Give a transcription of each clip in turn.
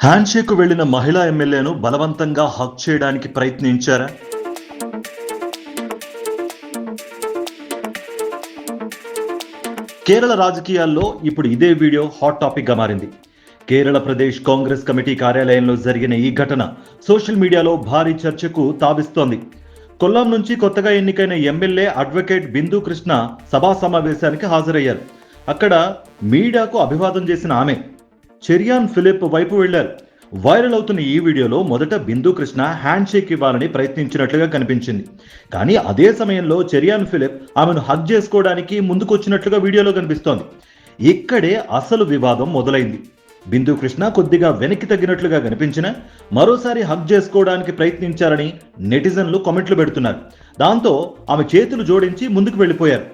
Handshake వెళ్లిన మహిళా ఎమ్మెల్యేను బలవంతంగా హక్ చేయడానికి ప్రయత్నించారా? కేరళ రాజకీయాల్లో ఇప్పుడు ఇదే వీడియో హాట్ టాపిక్ గా మారింది. కేరళ ప్రదేశ్ కాంగ్రెస్ కమిటీ కార్యాలయంలో జరిగిన ఈ ఘటన సోషల్ మీడియాలో భారీ చర్చకు తావిస్తోంది. కొల్లాం నుంచి కొత్తగా ఎన్నికైన ఎమ్మెల్యే అడ్వకేట్ బిందు కృష్ణ సభా సమావేశానికి హాజరయ్యారు. అక్కడ మీడియాకు అభివాదం చేసిన ఆమె చెరియాన్ ఫిలిప్ వైపు వెళ్లారు. వైరల్ అవుతున్న ఈ వీడియోలో మొదట బిందు కృష్ణ హ్యాండ్ షేక్ ఇవ్వాలని ప్రయత్నించినట్లుగా కనిపించింది. కానీ అదే సమయంలో చెరియాన్ ఫిలిప్ ఆమెను హగ్ చేసుకోవడానికి ముందుకొచ్చినట్లుగా వీడియోలో కనిపిస్తోంది. ఇక్కడే అసలు వివాదం మొదలైంది. బిందు కృష్ణ కొద్దిగా వెనక్కి తగ్గినట్లుగా కనిపించినా మరోసారి హగ్ చేసుకోవడానికి ప్రయత్నించారని నెటిజన్లు కామెంట్లు పెడుతున్నారు. దాంతో ఆమె చేతులు జోడించి ముందుకు వెళ్లిపోయారు.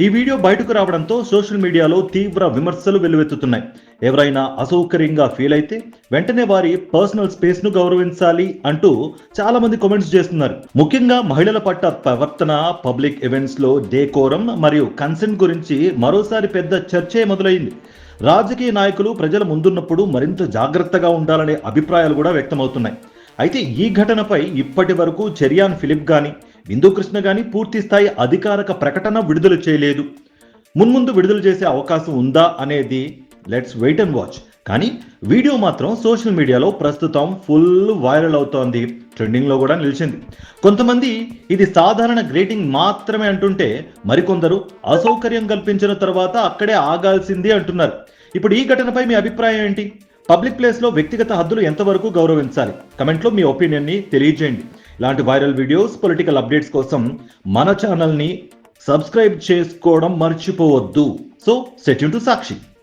ఈ వీడియో బయటకు రావడంతో సోషల్ మీడియాలో తీవ్ర విమర్శలు వెల్లువెత్తుతున్నాయి. ఎవరైనా అసౌకర్యంగా ఫీల్ అయితే వెంటనే వారి పర్సనల్ స్పేస్ ను గౌరవించాలి అంటూ చాలా మంది కామెంట్స్ చేస్తున్నారు. ముఖ్యంగా మహిళల పట్ల ప్రవర్తన, పబ్లిక్ ఈవెంట్స్ లో డేకోరం మరియు కన్సెంట్ గురించి మరోసారి పెద్ద చర్చే మొదలైంది. రాజకీయ నాయకులు ప్రజల ముందున్నప్పుడు మరింత జాగ్రత్తగా ఉండాలనే అభిప్రాయాలు కూడా వ్యక్తమవుతున్నాయి. అయితే ఈ ఘటనపై ఇప్పటి వరకు చెరియాన్ ఫిలిప్ గాని బిందు కృష్ణ గాని పూర్తి స్థాయి అధికారిక ప్రకటన విడుదల చేయలేదు. మున్ముందు విడుదల చేసే అవకాశం ఉందా అనేది లెట్స్ వెయిట్ అండ్ వాచ్. కానీ వీడియో మాత్రం సోషల్ మీడియాలో ప్రస్తుతం ఫుల్ వైరల్ అవుతోంది, ట్రెండింగ్ లో కూడా నిలిచింది. కొంతమంది ఇది సాధారణ గ్రేటింగ్ మాత్రమే అంటుంటే మరికొందరు అసౌకర్యం కల్పించిన తర్వాత అక్కడే ఆగాల్సింది అంటున్నారు. ఇప్పుడు ఈ ఘటనపై మీ అభిప్రాయం ఏంటి? పబ్లిక్ ప్లేస్ లో వ్యక్తిగత హద్దులు ఎంతవరకు గౌరవించాలి? కమెంట్ లో మీ ఒపీనియన్ ని తెలియజేయండి. ఇలాంటి వైరల్ వీడియోస్, పొలిటికల్ అప్డేట్స్ కోసం మన ఛానల్ ని సబ్స్క్రైబ్ చేసుకోవడం మర్చిపోవద్దు. So stay tune to Sakshi.